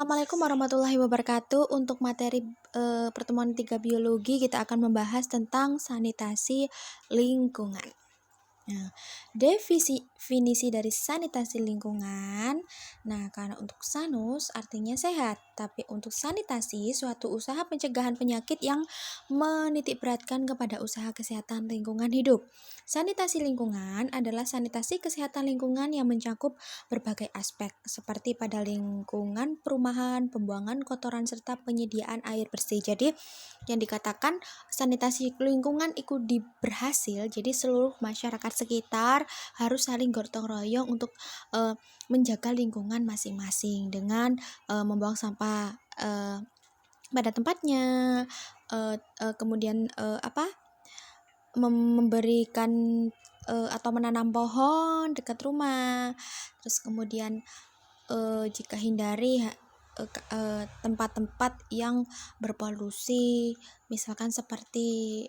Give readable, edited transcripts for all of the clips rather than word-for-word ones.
Assalamualaikum warahmatullahi wabarakatuh. Untuk materi pertemuan 3 biologi kita akan membahas tentang sanitasi lingkungan. Nah, definisi dari sanitasi lingkungan. Nah, karena untuk sanus artinya sehat, tapi untuk sanitasi suatu usaha pencegahan penyakit yang menitikberatkan kepada usaha kesehatan lingkungan hidup. Sanitasi lingkungan adalah sanitasi kesehatan lingkungan yang mencakup berbagai aspek seperti pada lingkungan perumahan, pembuangan kotoran serta penyediaan air bersih. Jadi, yang dikatakan sanitasi lingkungan itu berhasil, jadi seluruh masyarakat sekitar harus saling gotong royong untuk menjaga lingkungan masing-masing dengan membuang sampah pada tempatnya, kemudian memberikan atau menanam pohon dekat rumah, terus kemudian jika hindari tempat-tempat yang berpolusi, misalkan seperti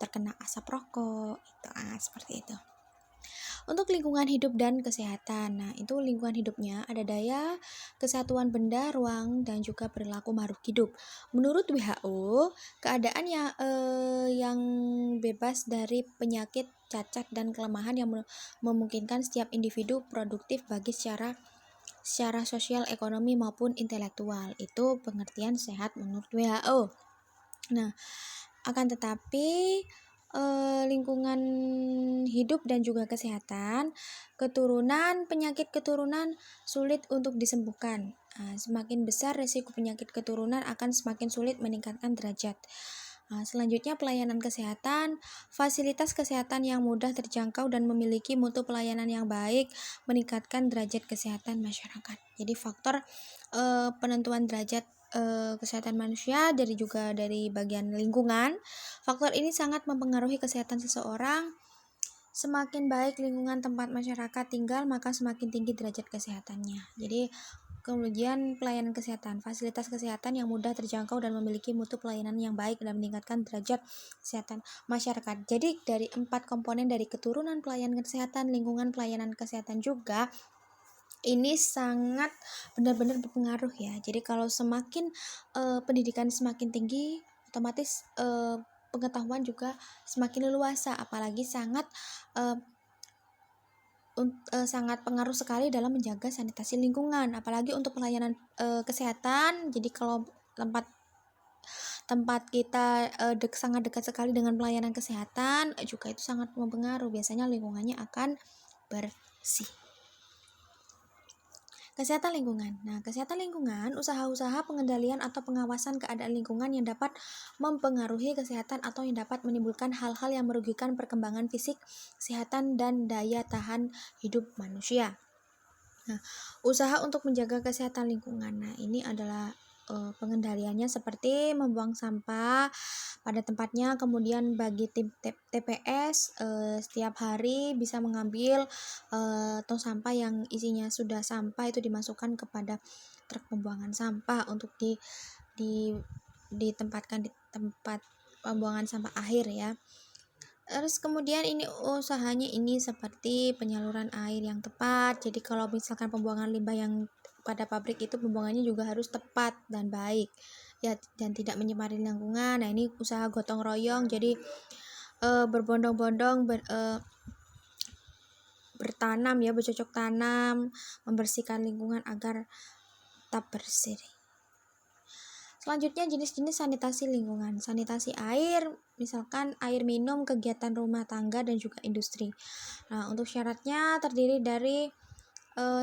terkena asap rokok, seperti itu. Untuk lingkungan hidup dan kesehatan, nah itu lingkungan hidupnya ada daya, kesatuan benda, ruang, dan juga perilaku makhluk hidup. Menurut WHO, keadaan yang bebas dari penyakit, cacat, dan kelemahan yang memungkinkan setiap individu produktif bagi secara sosial, ekonomi, maupun intelektual. Itu pengertian sehat menurut WHO. Nah, akan tetapi lingkungan hidup dan juga kesehatan, penyakit keturunan sulit untuk disembuhkan. Semakin besar resiko penyakit keturunan akan semakin sulit meningkatkan derajat. Selanjutnya pelayanan kesehatan, fasilitas kesehatan yang mudah terjangkau dan memiliki mutu pelayanan yang baik meningkatkan derajat kesehatan masyarakat. Jadi faktor penentuan derajat kesehatan manusia dari bagian lingkungan. Faktor ini sangat mempengaruhi kesehatan seseorang. Semakin baik lingkungan tempat masyarakat tinggal, maka semakin tinggi derajat kesehatannya. Jadi kemudian pelayanan kesehatan, fasilitas kesehatan yang mudah terjangkau dan memiliki mutu pelayanan yang baik dan meningkatkan derajat kesehatan masyarakat. Jadi dari 4 komponen dari keturunan pelayanan kesehatan, lingkungan pelayanan kesehatan juga ini sangat benar-benar berpengaruh ya. Jadi kalau semakin pendidikan semakin tinggi, otomatis pengetahuan juga semakin leluasa, apalagi sangat pengaruh sekali dalam menjaga sanitasi lingkungan, apalagi untuk pelayanan kesehatan. Jadi kalau tempat kita sangat dekat sekali dengan pelayanan kesehatan, juga itu sangat mempengaruhi, biasanya lingkungannya akan bersih. Kesehatan lingkungan. Nah, kesehatan lingkungan, usaha-usaha pengendalian atau pengawasan keadaan lingkungan yang dapat mempengaruhi kesehatan atau yang dapat menimbulkan hal-hal yang merugikan perkembangan fisik, kesehatan, dan daya tahan hidup manusia. Nah, usaha untuk menjaga kesehatan lingkungan. Nah, ini adalah pengendaliannya seperti membuang sampah pada tempatnya, kemudian bagi tim TPS setiap hari bisa mengambil tong sampah yang isinya sudah sampah itu dimasukkan kepada truk pembuangan sampah untuk ditempatkan di tempat pembuangan sampah akhir ya. Terus kemudian ini usahanya ini seperti penyaluran air yang tepat. Jadi kalau misalkan pembuangan limbah yang pada pabrik itu pembuangannya juga harus tepat dan baik ya, dan tidak menyemari lingkungan. Nah, ini usaha gotong royong, jadi berbondong-bondong bertanam ya, bercocok tanam, membersihkan lingkungan agar tetap bersih. Selanjutnya jenis-jenis sanitasi lingkungan. Sanitasi air, misalkan air minum, kegiatan rumah tangga, dan juga industri. Nah, untuk syaratnya terdiri dari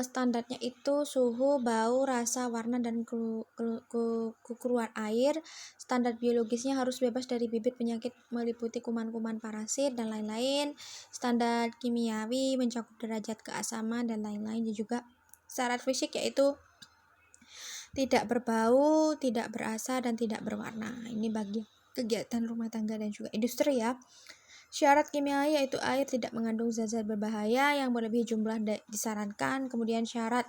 standarnya itu suhu, bau, rasa, warna, dan kekeruan air. Standar biologisnya harus bebas dari bibit penyakit meliputi kuman-kuman parasit dan lain-lain. Standar kimiawi mencakup derajat keasaman dan lain-lain. Dan juga syarat fisik yaitu tidak berbau, tidak berasa, dan tidak berwarna. Ini bagi kegiatan rumah tangga dan juga industri ya. Syarat kimia yaitu air tidak mengandung zat-zat berbahaya yang berlebih jumlah disarankan. Kemudian syarat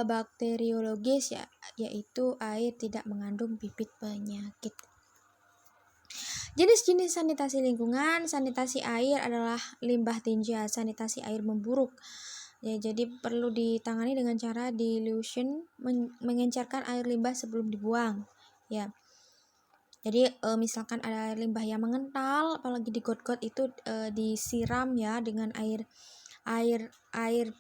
bakteriologis yaitu air tidak mengandung bibit penyakit. Jenis-jenis sanitasi lingkungan. Sanitasi air adalah limbah tinja, sanitasi air memburuk. Ya, jadi perlu ditangani dengan cara dilution, mengencerkan air limbah sebelum dibuang. Ya. Jadi misalkan ada air limbah yang mengental, apalagi di got-got itu disiram ya dengan air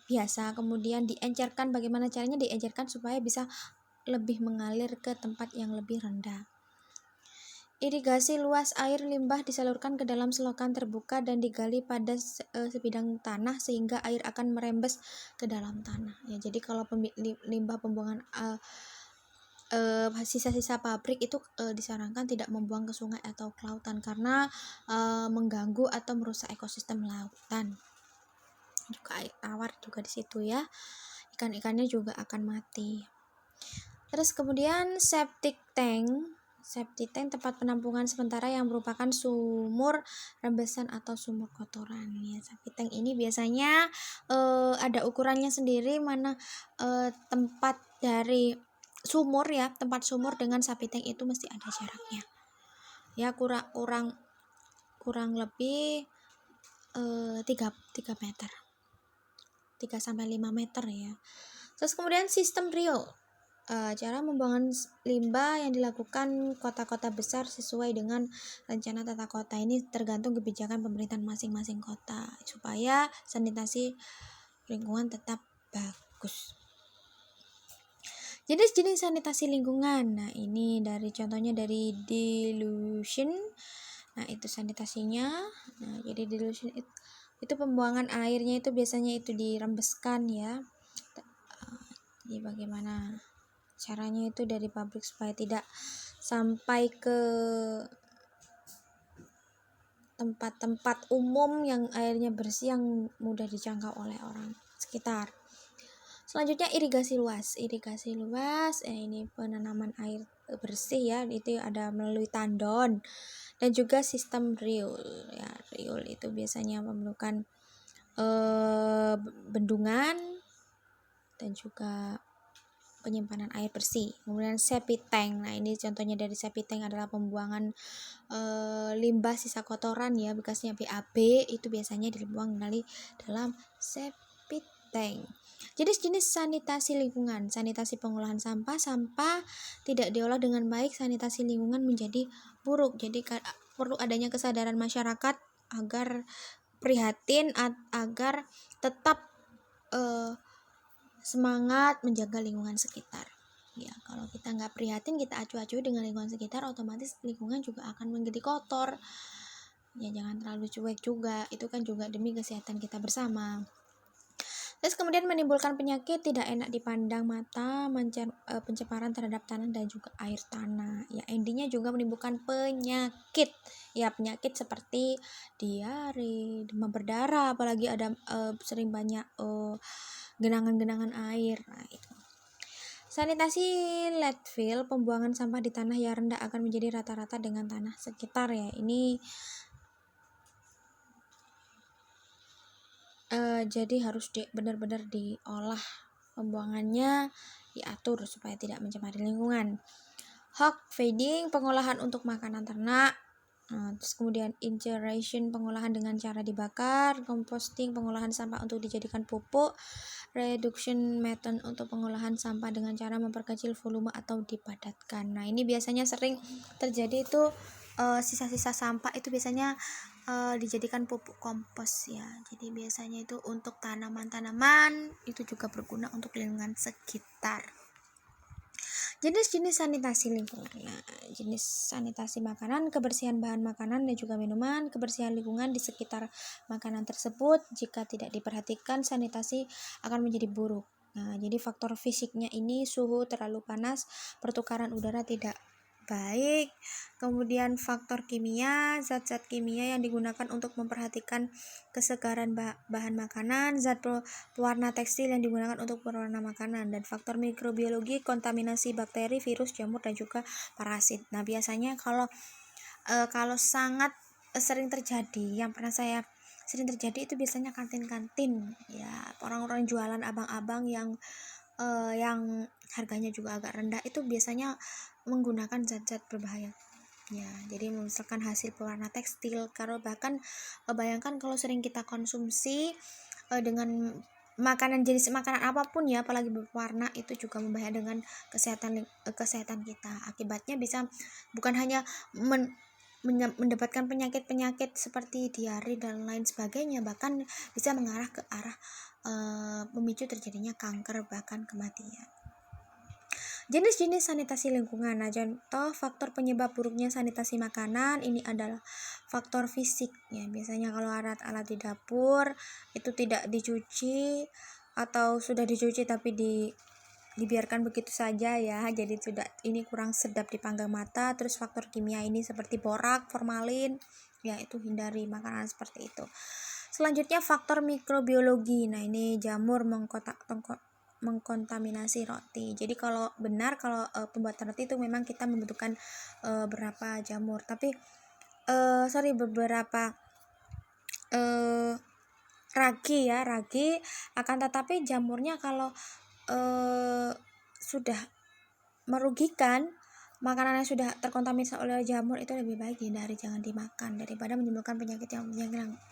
biasa, kemudian diencerkan. Bagaimana caranya diencerkan supaya bisa lebih mengalir ke tempat yang lebih rendah. Irigasi luas air limbah disalurkan ke dalam selokan terbuka dan digali pada sebidang tanah sehingga air akan merembes ke dalam tanah. Ya, jadi kalau limbah pembuangan sisa-sisa pabrik itu disarankan tidak membuang ke sungai atau ke lautan karena mengganggu atau merusak ekosistem lautan. Juga air tawar juga di situ ya. Ikan-ikannya juga akan mati. Terus kemudian septic tank tempat penampungan sementara yang merupakan sumur rembesan atau sumur kotoran ya. Septic tank ini biasanya ada ukurannya sendiri, mana tempat dari sumur ya, tempat sumur dengan septic tank itu mesti ada jaraknya ya, kurang lebih 3 meter, 3-5 meter ya. Terus kemudian sistem rill. Cara pembuangan limbah yang dilakukan kota-kota besar sesuai dengan rencana tata kota. Ini tergantung kebijakan pemerintahan masing-masing kota supaya sanitasi lingkungan tetap bagus. Jenis-jenis sanitasi lingkungan. Nah, ini contohnya dari dilution. Nah, itu sanitasinya. Nah, jadi dilution itu pembuangan airnya itu biasanya itu dirembeskan ya. Jadi bagaimana caranya itu dari pabrik supaya tidak sampai ke tempat-tempat umum yang airnya bersih yang mudah dijangkau oleh orang sekitar. Selanjutnya irigasi luas. Ini penanaman air bersih ya, itu ada melalui tandon dan juga sistem riul ya. Riul itu biasanya memerlukan bendungan dan juga penyimpanan air bersih. Kemudian septic tank. Nah, ini contohnya dari septic tank adalah pembuangan limbah sisa kotoran ya, bekasnya BAB itu biasanya dibuang dari dalam septic tank. Jenis-jenis sanitasi lingkungan. Sanitasi pengolahan sampah tidak diolah dengan baik, sanitasi lingkungan menjadi buruk. Jadi perlu adanya kesadaran masyarakat agar prihatin, agar tetap semangat menjaga lingkungan sekitar. Ya, kalau kita nggak prihatin, kita acuh-acuh dengan lingkungan sekitar, otomatis lingkungan juga akan menjadi kotor. Ya, jangan terlalu cuek juga. Itu kan juga demi kesehatan kita bersama. Terus kemudian menimbulkan penyakit tidak enak dipandang mata, pencemaran terhadap tanah dan juga air tanah. Ya, endingnya juga menimbulkan penyakit. Ya, penyakit seperti diare, demam berdarah, apalagi ada sering banyak genangan-genangan air. Nah, itu. Sanitasi landfill, pembuangan sampah di tanah yang rendah akan menjadi rata-rata dengan tanah sekitar ya. Ini jadi harus benar-benar diolah, pembuangannya diatur supaya tidak mencemari lingkungan. Hog feeding, pengolahan untuk makanan ternak. Terus kemudian incineration, pengolahan dengan cara dibakar. Composting, pengolahan sampah untuk dijadikan pupuk. Reduction method, untuk pengolahan sampah dengan cara memperkecil volume atau dipadatkan. Nah, ini biasanya sering terjadi itu sisa-sisa sampah itu biasanya dijadikan pupuk kompos ya. Jadi biasanya itu untuk tanaman-tanaman, itu juga berguna untuk lingkungan sekitar. Jenis-jenis sanitasi lingkungan. Nah, jenis sanitasi makanan, kebersihan bahan makanan dan juga minuman, kebersihan lingkungan di sekitar makanan tersebut. Jika tidak diperhatikan, sanitasi akan menjadi buruk. Nah, jadi faktor fisiknya ini suhu terlalu panas, pertukaran udara tidak baik, kemudian faktor kimia, zat-zat kimia yang digunakan untuk memperhatikan kesegaran bahan makanan, zat pewarna tekstil yang digunakan untuk pewarna makanan, dan faktor mikrobiologi, kontaminasi bakteri, virus, jamur dan juga parasit. Nah, biasanya kalau sangat sering terjadi, yang pernah saya sering terjadi itu biasanya kantin-kantin ya, orang-orang jualan abang-abang yang harganya juga agak rendah itu biasanya menggunakan zat-zat berbahaya ya. Jadi misalkan hasil pewarna tekstil, kalau bahkan bayangkan kalau sering kita konsumsi dengan jenis makanan apapun ya, apalagi berwarna, itu juga membahayakan dengan kesehatan kita. Akibatnya bisa bukan hanya mendapatkan penyakit-penyakit seperti diare dan lain sebagainya, bahkan bisa mengarah ke arah memicu terjadinya kanker, bahkan kematian. Jenis-jenis sanitasi lingkungan. Nah, contoh faktor penyebab buruknya sanitasi makanan ini adalah faktor fisik ya. Biasanya kalau alat-alat di dapur itu tidak dicuci atau sudah dicuci tapi dibiarkan begitu saja ya. Jadi sudah ini kurang sedap dipandang mata. Terus faktor kimia ini seperti borak, formalin, ya itu hindari makanan seperti itu. Selanjutnya faktor mikrobiologi. Nah, ini jamur mengkontaminasi roti. Jadi kalau pembuatan roti itu memang kita membutuhkan beberapa jamur, tapi beberapa ragi, akan tetapi jamurnya kalau sudah merugikan, makanan yang sudah terkontaminasi oleh jamur itu lebih baik dihindari, jangan dimakan daripada menimbulkan penyakit yang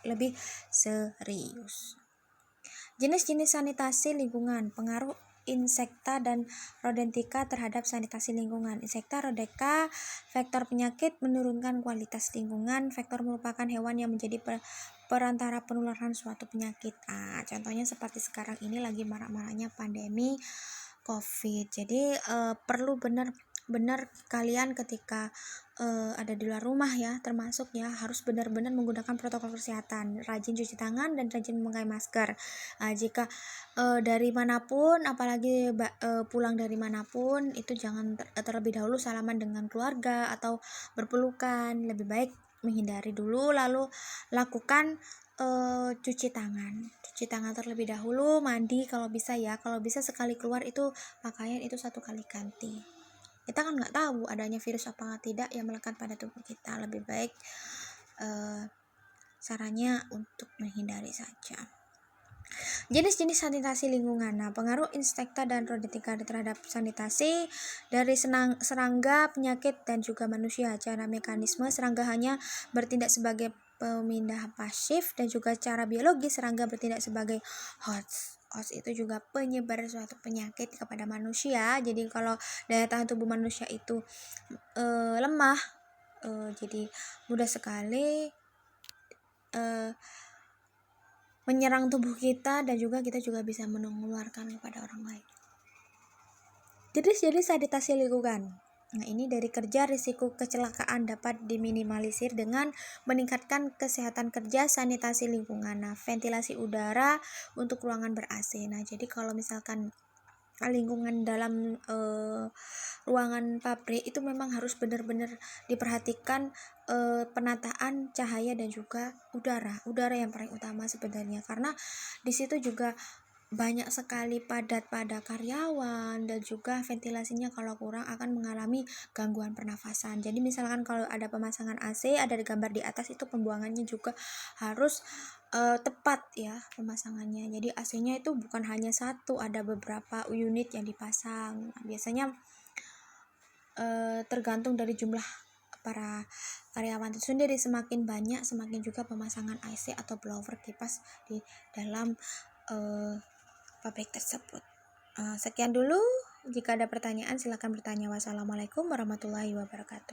lebih serius. Jenis-jenis sanitasi lingkungan. Pengaruh insekta dan rodentika terhadap sanitasi lingkungan. Insekta, rodeka, vektor penyakit menurunkan kualitas lingkungan. Vektor merupakan hewan yang menjadi perantara penularan suatu penyakit. Contohnya seperti sekarang ini lagi marak-maraknya pandemi COVID. Jadi perlu benar-benar kalian ketika ada di luar rumah ya, termasuk ya harus benar-benar menggunakan protokol kesehatan, rajin cuci tangan dan rajin memakai masker. Jika dari manapun, apalagi pulang dari manapun, itu jangan terlebih dahulu salaman dengan keluarga atau berpelukan. Lebih baik menghindari dulu, lalu lakukan cuci tangan terlebih dahulu, mandi kalau bisa ya. Kalau bisa sekali keluar itu pakaian itu 1 kali ganti. Kita kan nggak tahu adanya virus apa tidak yang melekat pada tubuh kita. Lebih baik sarannya untuk menghindari saja. Jenis-jenis sanitasi lingkungan. Nah, pengaruh insekta dan rodentika terhadap sanitasi dari serangga, penyakit, dan juga manusia. Cara mekanisme serangga hanya bertindak sebagai pemindah pasif, dan juga cara biologis serangga bertindak sebagai host itu juga penyebar suatu penyakit kepada manusia. Jadi kalau daya tahan tubuh manusia itu lemah, jadi mudah sekali menyerang tubuh kita, dan juga kita juga bisa menularkan kepada orang lain. Jenis-jenis sanitasi lingkungan. Nah, ini dari kerja, risiko kecelakaan dapat diminimalisir dengan meningkatkan kesehatan kerja, sanitasi lingkungan. Nah, ventilasi udara untuk ruangan ber-AC. Nah, jadi kalau misalkan lingkungan dalam ruangan pabrik itu memang harus benar-benar diperhatikan penataan cahaya dan juga udara yang paling utama sebenarnya, karena di situ juga banyak sekali padat pada karyawan, dan juga ventilasinya kalau kurang akan mengalami gangguan pernafasan. Jadi misalkan kalau ada pemasangan AC, ada gambar di atas, itu pembuangannya juga harus tepat ya pemasangannya. Jadi AC-nya itu bukan hanya satu, ada beberapa unit yang dipasang. Biasanya tergantung dari jumlah para karyawan itu sendiri. Semakin banyak, semakin juga pemasangan AC atau blower kipas di dalam pabrik tersebut. Sekian dulu. Jika ada pertanyaan silakan bertanya. Wassalamualaikum warahmatullahi wabarakatuh.